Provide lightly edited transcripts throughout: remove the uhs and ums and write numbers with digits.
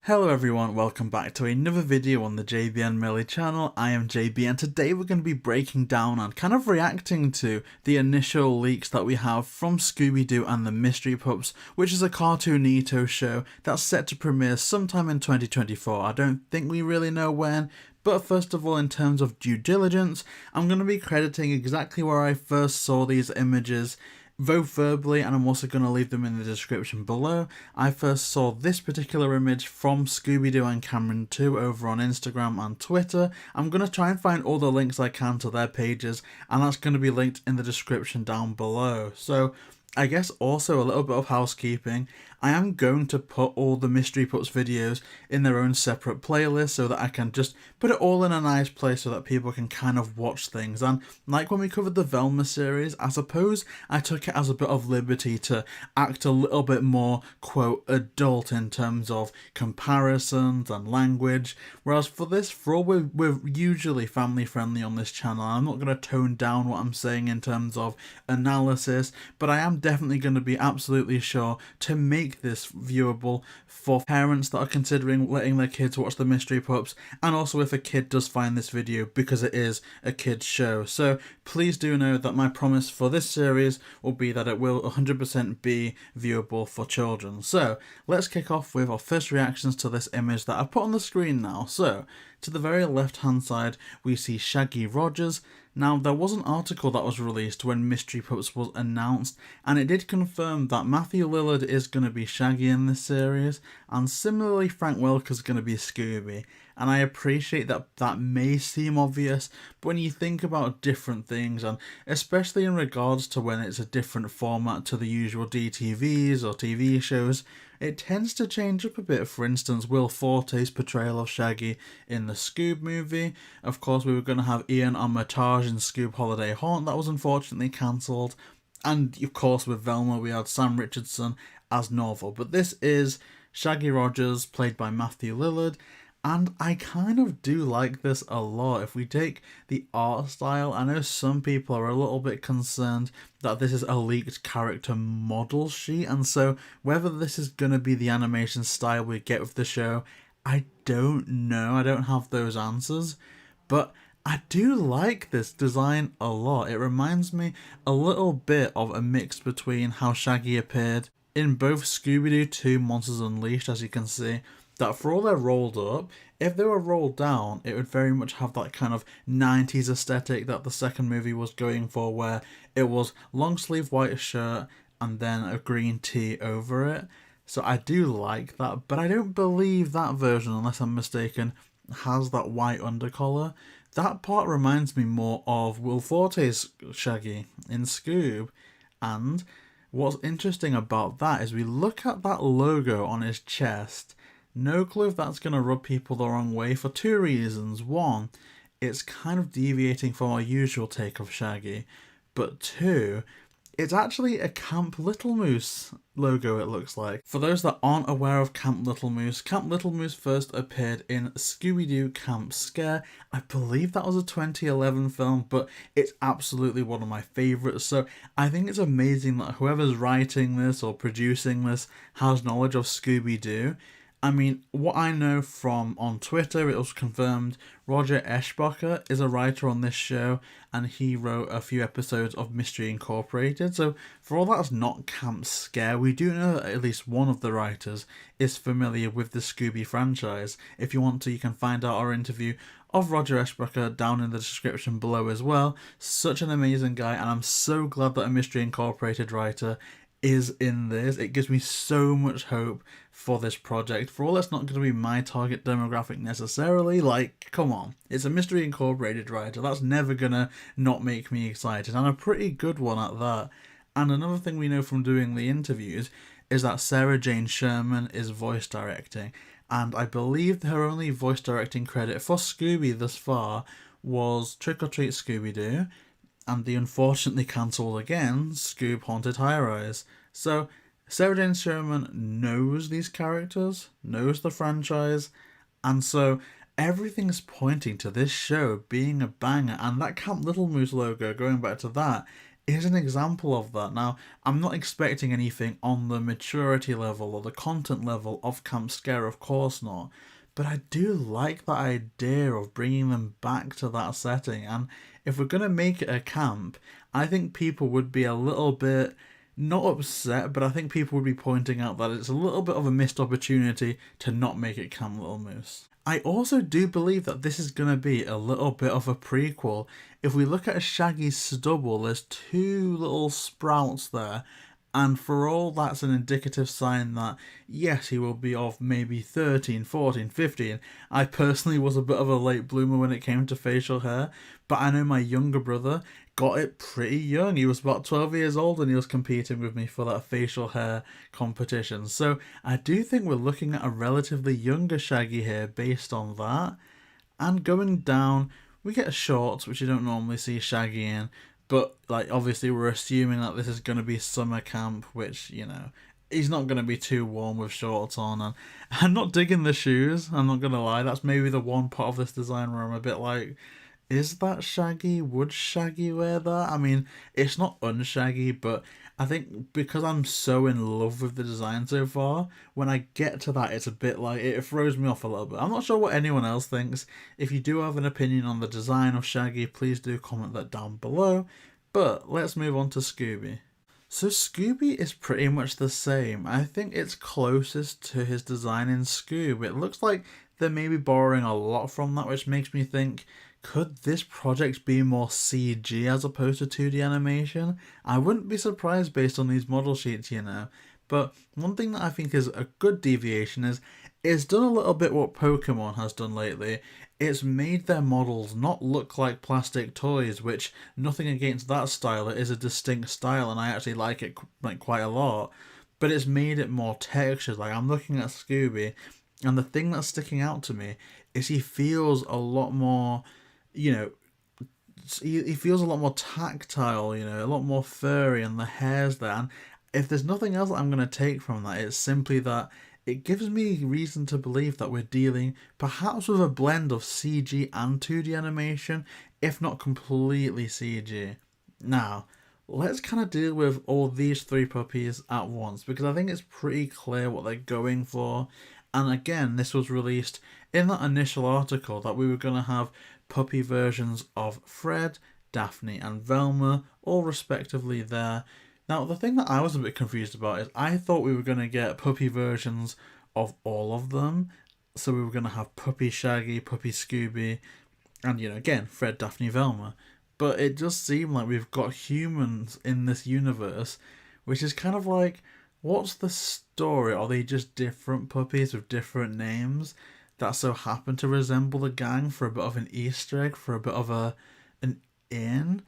Hello everyone, welcome back to another video on the JayBee Milly channel. I am JayBee and today we're going to be breaking down and kind of reacting to the initial leaks that we have from Scooby-Doo and the Mystery Pups, which is a Cartoonito show that's set to premiere sometime in 2024. I don't think we really know when, but first of all, in terms of due diligence, I'm going to be crediting exactly where I first saw these images, both verbally, and I'm also going to leave them in the description below. I first saw this particular image from Scooby-Doo and Cameron 2 over on Instagram and Twitter. I'm going to try and find all the links I can to their pages, and that's going to be linked in the description down below. So I guess also a little bit of housekeeping. I am going to put all the Mystery Pups videos in their own separate playlist so that I can just put it all in a nice place so that people can kind of watch things. And like when we covered the Velma series, I suppose I took it as a bit of liberty to act a little bit more, quote, adult in terms of comparisons and language. Whereas for this, for all we're usually family friendly on this channel, I'm not going to tone down what I'm saying in terms of analysis, but I am definitely going to be absolutely sure to make this viewable for parents that are considering letting their kids watch the Mystery Pups, and also if a kid does find this video, because it is a kid's show. So please do know that my promise for this series will be that it will 100% be viewable for children. So let's kick off with our first reactions to this image that I've put on the screen now. So to the very left hand side we see Shaggy Rogers. Now, there was an article that was released when Mystery Pups was announced, and it did confirm that Matthew Lillard is going to be Shaggy in this series, and similarly Frank Welker's going to be Scooby. And I appreciate that that may seem obvious, but when you think about different things, and especially in regards to when it's a different format to the usual DTVs or TV shows, it tends to change up a bit. For instance, Will Forte's portrayal of Shaggy in the Scoob movie. Of course, we were going to have Ian Armitage in Scoob Holiday Haunt, that was unfortunately cancelled. And of course with Velma we had Sam Richardson as Norval. But this is Shaggy Rogers, played by Matthew Lillard. And I kind of do like this a lot. If we take the art style, I know some people are a little bit concerned that this is a leaked character model sheet, and so whether this is going to be the animation style we get with the show, I don't know. I don't have those answers, but I do like this design a lot. It reminds me a little bit of a mix between how Shaggy appeared in both Scooby-Doo 2 Monsters Unleashed, as you can see, that for all they're rolled up, if they were rolled down, it would very much have that kind of 90s aesthetic that the second movie was going for, where it was long sleeve white shirt and then a green tee over it. So I do like that, but I don't believe that version, unless I'm mistaken, has that white undercollar. That part reminds me more of Will Forte's Shaggy in Scoob, and what's interesting about that is we look at that logo on his chest. No clue if that's going to rub people the wrong way for two reasons. One, it's kind of deviating from our usual take of Shaggy, but two, it's actually a Camp Little Moose logo, it looks like. For those that aren't aware of Camp Little Moose first appeared in Scooby-Doo Camp Scare. I believe that was a 2011 film, but it's absolutely one of my favourites. So I think it's amazing that whoever's writing this or producing this has knowledge of Scooby-Doo. I mean, what I know from on Twitter, it was confirmed Roger Eschbacher is a writer on this show, and he wrote a few episodes of Mystery Incorporated. So for all that's not Camp Scare, we do know that at least one of the writers is familiar with the Scooby franchise. If you want to, you can find out our interview of Roger Eschbacher down in the description below as well. Such an amazing guy, and I'm so glad that a Mystery Incorporated writer is in this. It gives me so much hope for this project. For all it's not going to be my target demographic necessarily, like, come on, it's a Mystery Incorporated writer, that's never gonna not make me excited, and a pretty good one at that. And another thing we know from doing the interviews is that Sarah Jane Sherman is voice directing, and I believe her only voice directing credit for Scooby thus far was Trick or Treat Scooby-Doo, and the unfortunately cancelled again Scoob Haunted High Rise. So Sarah Jane Sherman knows these characters, knows the franchise, and so everything's pointing to this show being a banger. And that Camp Little Moose logo, going back to that, is an example of that. Now, I'm not expecting anything on the maturity level or the content level of Camp Scare, of course not. But I do like the idea of bringing them back to that setting. And if we're going to make it a camp, I think people would be a little bit, not upset, but I think people would be pointing out that it's a little bit of a missed opportunity to not make it Camp Little Moose. I also do believe that this is going to be a little bit of a prequel. If we look at Shaggy's stubble, there's two little sprouts there, and for all that's an indicative sign that, yes, he will be of maybe 13, 14, 15. I personally was a bit of a late bloomer when it came to facial hair, but I know my younger brother got it pretty young. He was about 12 years old and he was competing with me for that facial hair competition. So I do think we're looking at a relatively younger Shaggy here based on that. And going down, we get shorts, which you don't normally see Shaggy in. But, like, obviously we're assuming that this is going to be summer camp, which, you know, he's not going to be too warm with shorts on. And I'm not digging the shoes, I'm not going to lie. That's maybe the one part of this design where I'm a bit like, is that Shaggy? Would Shaggy wear that? I mean, it's not unshaggy, but I think because I'm so in love with the design so far, when I get to that, it's a bit like, it throws me off a little bit. I'm not sure what anyone else thinks. If you do have an opinion on the design of Shaggy, please do comment that down below. But let's move on to Scooby. So Scooby is pretty much the same. I think it's closest to his design in Scoob. It looks like they're maybe borrowing a lot from that, which makes me think, could this project be more CG as opposed to 2D animation? I wouldn't be surprised based on these model sheets, you know. But one thing that I think is a good deviation is it's done a little bit what Pokemon has done lately. It's made their models not look like plastic toys, which, nothing against that style, it is a distinct style and I actually like it like quite a lot. But it's made it more textured. Like, I'm looking at Scooby and the thing that's sticking out to me is he feels a lot more, you know, he feels a lot more tactile, you know, a lot more furry, and the hair's there. And if there's nothing else that I'm going to take from that, it's simply that it gives me reason to believe that we're dealing perhaps with a blend of CG and 2D animation, if not completely CG. Now, let's kind of deal with all these three puppies at once, because I think it's pretty clear what they're going for. And again, this was released in that initial article that we were going to have puppy versions of Fred, Daphne and Velma, all respectively there. Now, the thing that I was a bit confused about is I thought we were going to get puppy versions of all of them. So we were going to have Puppy Shaggy, Puppy Scooby, and, you know, again, Fred, Daphne, Velma. But it just seemed like we've got humans in this universe, which is kind of like, what's the story? Are they just different puppies with different names that so happen to resemble the gang for a bit of an Easter egg, for a bit of an in?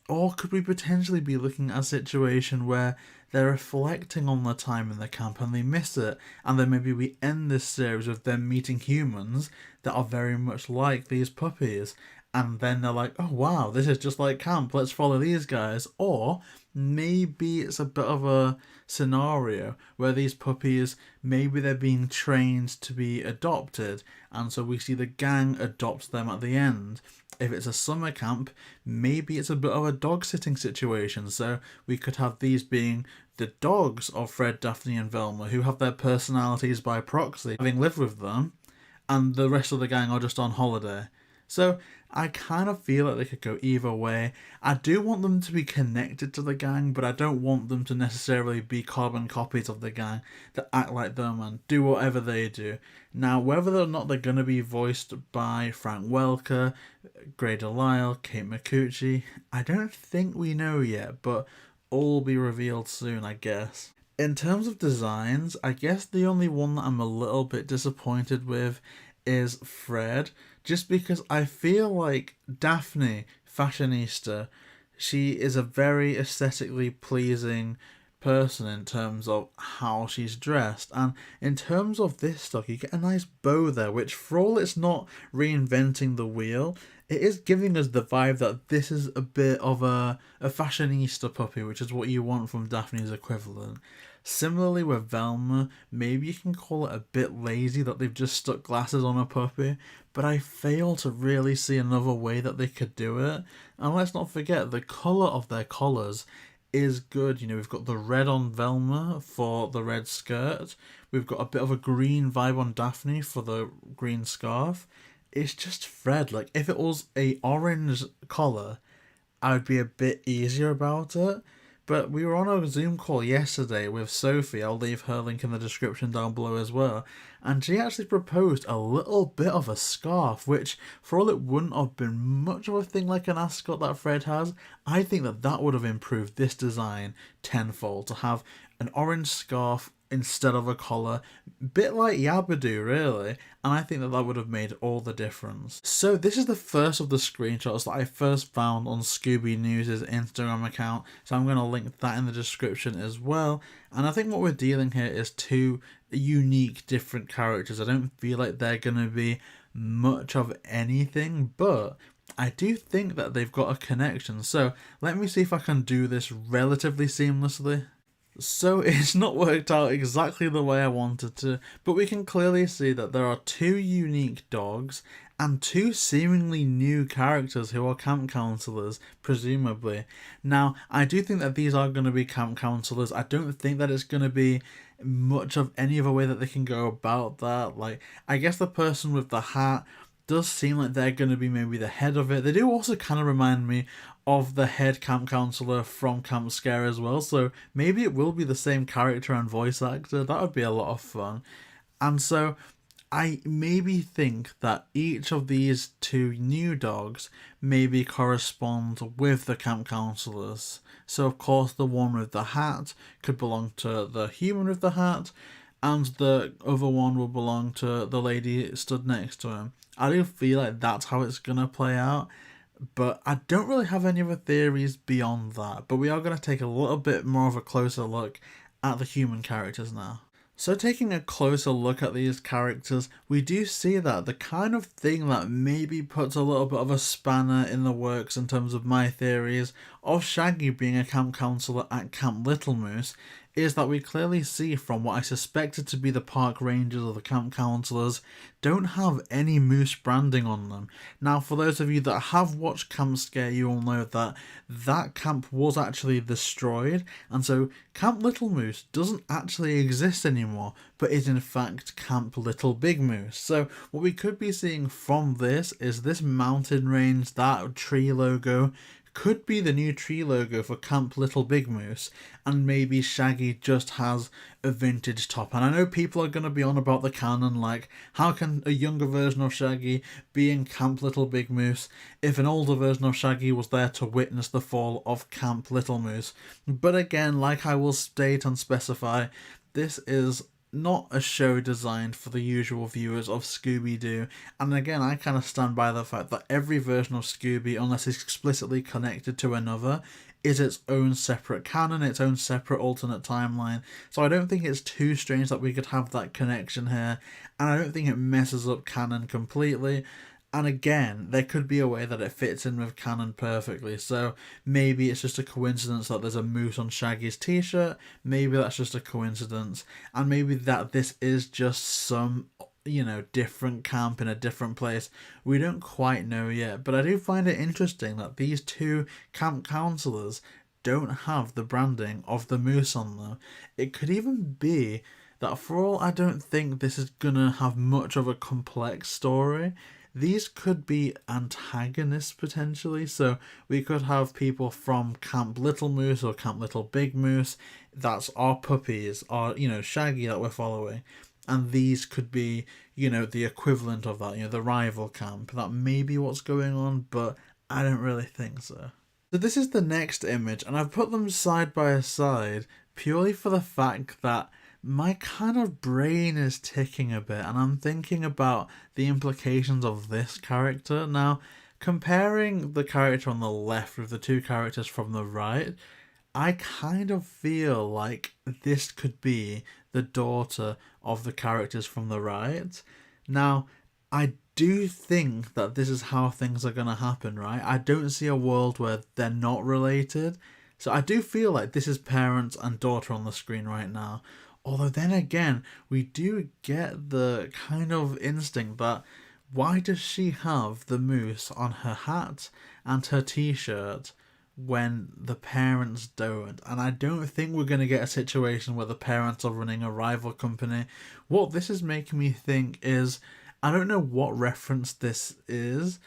Or could we potentially be looking at a situation where they're reflecting on their time in the camp and they miss it, and then maybe we end this series with them meeting humans that are very much like these puppies, and then they're like, oh wow, this is just like camp, let's follow these guys. Or maybe it's a bit of a scenario where these puppies, maybe they're being trained to be adopted, and so we see the gang adopt them at the end. If it's a summer camp, maybe it's a bit of a dog sitting situation, so we could have these being the dogs of Fred, Daphne and Velma, who have their personalities by proxy, having lived with them, and the rest of the gang are just on holiday. So I kind of feel like they could go either way. I do want them to be connected to the gang, but I don't want them to necessarily be carbon copies of the gang that act like them and do whatever they do. Now, whether or not they're going to be voiced by Frank Welker, Grey Delisle, Kate Micucci, I don't think we know yet, but all will be revealed soon, I guess. In terms of designs, I guess the only one that I'm a little bit disappointed with is Fred, just because I feel like Daphne, fashionista, she is a very aesthetically pleasing person in terms of how she's dressed, and in terms of this stuff, you get a nice bow there, which for all it's not reinventing the wheel, it is giving us the vibe that this is a bit of a fashionista puppy, which is what you want from Daphne's equivalent. Similarly with Velma, maybe you can call it a bit lazy that they've just stuck glasses on a puppy, but I fail to really see another way that they could do it. And let's not forget, the colour of their collars is good. You know, we've got the red on Velma for the red skirt, we've got a bit of a green vibe on Daphne for the green scarf. It's just Fred. Like, if it was a orange collar, I would be a bit easier about it. But we were on a Zoom call yesterday with Sophie, I'll leave her link in the description down below as well, and she actually proposed a little bit of a scarf, which, for all it wouldn't have been much of a thing like an ascot that Fred has, I think that that would have improved this design tenfold, to have an orange scarf instead of a collar, bit like Yabadoo really, and I think that that would have made all the difference. So this is the first of the screenshots that I first found on Scooby News' Instagram account, so I'm going to link that in the description as well. And I think what we're dealing here is two unique different characters. I don't feel like they're going to be much of anything, but I do think that they've got a connection. So let me see if I can do this relatively seamlessly. So it's not worked out exactly the way I wanted to, but we can clearly see that there are two unique dogs and two seemingly new characters who are camp counselors, presumably. Now, I do think that these are going to be camp counselors. I don't think that it's going to be much of any other way that they can go about that. Like, I guess the person with the hat does seem like they're going to be maybe the head of it. They do also kind of remind me of the head camp counselor from Camp Scare as well, so maybe it will be the same character and voice actor. That would be a lot of fun. And so I maybe think that each of these two new dogs maybe correspond with the camp counselors. So of course the one with the hat could belong to the human with the hat, and the other one will belong to the lady stood next to him. I do feel like that's how it's gonna play out, but I don't really have any other theories beyond that. But we are going to take a little bit more of a closer look at the human characters now. So taking a closer look at these characters, we do see that the kind of thing that maybe puts a little bit of a spanner in the works in terms of my theories of Shaggy being a camp counselor at Camp Little Moose is that we clearly see from what I suspected to be the park rangers or the camp counselors don't have any moose branding on them. Now, for those of you that have watched Camp Scare, you will know that that camp was actually destroyed, and so Camp Little Moose doesn't actually exist anymore, but is in fact Camp Little Big Moose. So what we could be seeing from this is this mountain range, that tree logo, could be the new tree logo for Camp Little Big Moose, and maybe Shaggy just has a vintage top. And I know people are going to be on about the canon, like, how can a younger version of Shaggy be in Camp Little Big Moose if an older version of Shaggy was there to witness the fall of Camp Little Moose? But again, like I will state and specify, this is not a show designed for the usual viewers of Scooby-Doo, and again I kind of stand by the fact that every version of Scooby, unless it's explicitly connected to another, is its own separate canon, its own separate alternate timeline. So I don't think it's too strange that we could have that connection here, and I don't think it messes up canon completely. And again, there could be a way that it fits in with canon perfectly. So maybe it's just a coincidence that there's a moose on Shaggy's t-shirt. Maybe that's just a coincidence. And maybe that this is just some, you know, different camp in a different place. We don't quite know yet. But I do find it interesting that these two camp counselors don't have the branding of the moose on them. It could even be that, for all I don't think this is gonna have much of a complex story, these could be antagonists potentially. So we could have people from Camp Little Moose or Camp Little Big Moose, that's our puppies, or, you know, Shaggy that we're following, and these could be, you know, the equivalent of that, you know, the rival camp. That may be what's going on, but I don't really think so. So this is the next image, and I've put them side by side purely for the fact that my kind of brain is ticking a bit, and I'm thinking about the implications of this character. Now, comparing the character on the left with the two characters from the right, I kind of feel like this could be the daughter of the characters from the right. Now, I do think that this is how things are going to happen, right? I don't see a world where they're not related. So I do feel like this is parents and daughter on the screen right now. Although then again, we do get the kind of instinct that why does she have the moose on her hat and her t-shirt when the parents don't? And I don't think we're going to get a situation where the parents are running a rival company. What this is making me think is, I don't know what reference this is,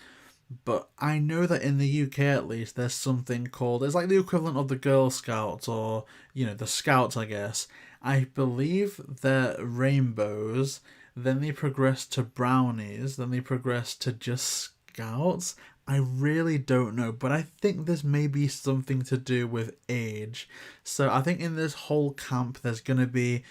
but I know that in the UK at least there's something called, it's like the equivalent of the Girl Scouts, or the Scouts, I guess. I believe they're rainbows, then they progress to brownies, then they progress to just Scouts. I really don't know, but I think this may be something to do with age. So I think in this whole camp there's going to be,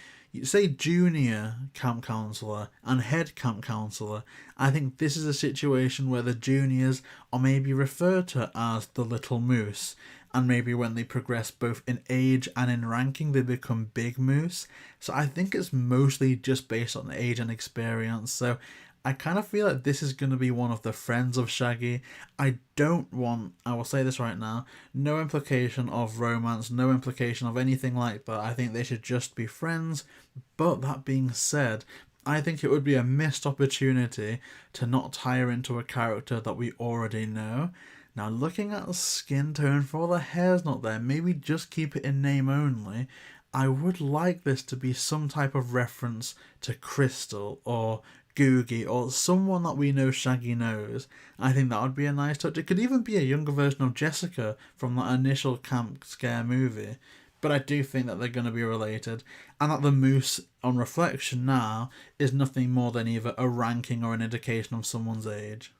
say, junior camp counselor and head camp counselor. I think this is a situation where the juniors are maybe referred to as the little moose, and maybe when they progress both in age and in ranking they become big moose. So I think it's mostly just based on age and experience. So I kind of feel like this is going to be one of the friends of Shaggy. I will say this right now, no implication of romance, no implication of anything like that. I think they should just be friends. But that being said, I think it would be a missed opportunity to not tie her into a character that we already know. Now, looking at the skin tone, for all the hair's not there, maybe just keep it in name only. I would like this to be some type of reference to Crystal or Googie or someone that we know Shaggy knows. I think that would be a nice touch. It could even be a younger version of Jessica from that initial Camp Scare movie. But I do think that they're going to be related, and that the moose, on reflection now, is nothing more than either a ranking or an indication of someone's age.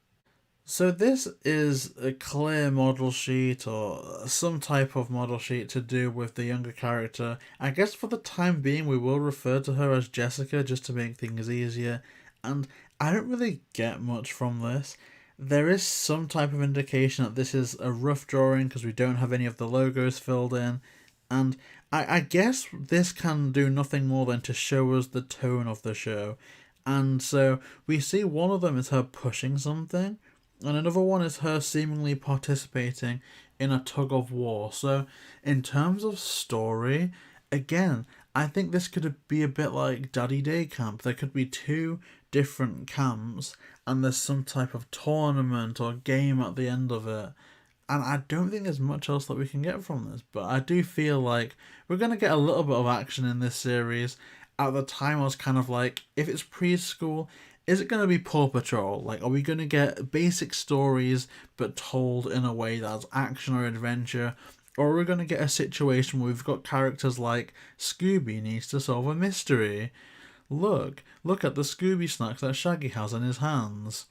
So this is a clear model sheet or some type of model sheet to do with the younger character. I guess for the time being we will refer to her as Jessica just to make things easier, and I don't really get much from this. There is some type of indication that this is a rough drawing because we don't have any of the logos filled in, and I guess this can do nothing more than to show us the tone of the show. And so we see one of them is her pushing something, and another one is her seemingly participating in a tug of war. So in terms of story, again, I think this could be a bit like Daddy Day Camp. There could be two different camps and there's some type of tournament or game at the end of it. And I don't think there's much else that we can get from this, but I do feel like we're going to get a little bit of action in this series. At the time I was kind of like, if it's preschool, is it going to be Paw Patrol? Like, are we going to get basic stories but told in a way that's action or adventure? Or are we going to get a situation where we've got characters like Scooby needs to solve a mystery? Look at the Scooby snacks that Shaggy has in his hands.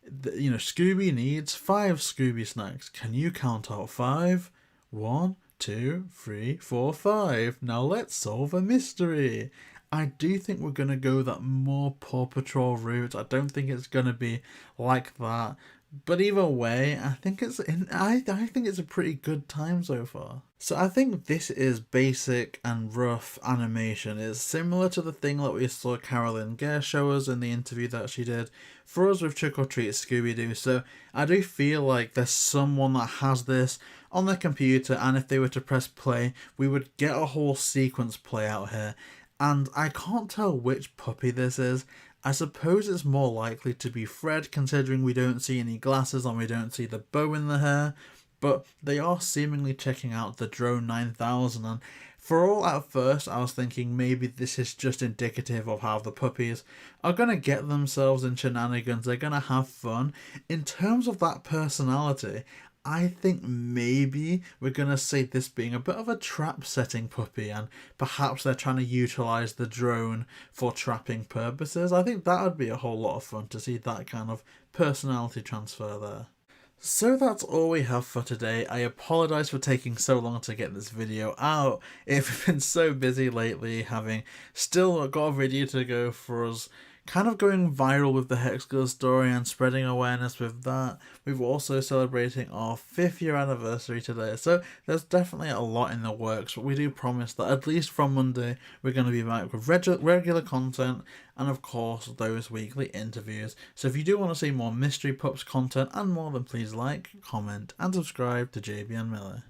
Scooby needs 5 Scooby snacks. Can you count out 5? 1, 2, 3, 4, 5. Now let's solve a mystery. I do think we're going to go that more Paw Patrol route. I don't think it's going to be like that. But either way, I think it's a pretty good time so far. So I think this is basic and rough animation. It's similar to the thing that we saw Carolyn Gare show us in the interview that she did for us with Trick or Treat Scooby-Doo. So I do feel like there's someone that has this on their computer, and if they were to press play, we would get a whole sequence play out here. And I can't tell which puppy this is. I suppose it's more likely to be Fred, considering we don't see any glasses and we don't see the bow in the hair, but they are seemingly checking out the Drone 9000, and for all at first I was thinking maybe this is just indicative of how the puppies are going to get themselves in shenanigans, they're going to have fun. In terms of that personality, I think maybe we're going to see this being a bit of a trap setting puppy, and perhaps they're trying to utilise the drone for trapping purposes. I think that would be a whole lot of fun to see that kind of personality transfer there. So that's all we have for today. I apologise for taking so long to get this video out. I've been so busy lately, having still got a video to go for us kind of going viral with the Hex Girl story and spreading awareness with that. We're also celebrating our 5th year anniversary today, so there's definitely a lot in the works, but we do promise that at least from Monday we're going to be back with regular content and of course those weekly interviews. So if you do want to see more Mystery Pups content and more, then please like, comment and subscribe to JayBee Milly.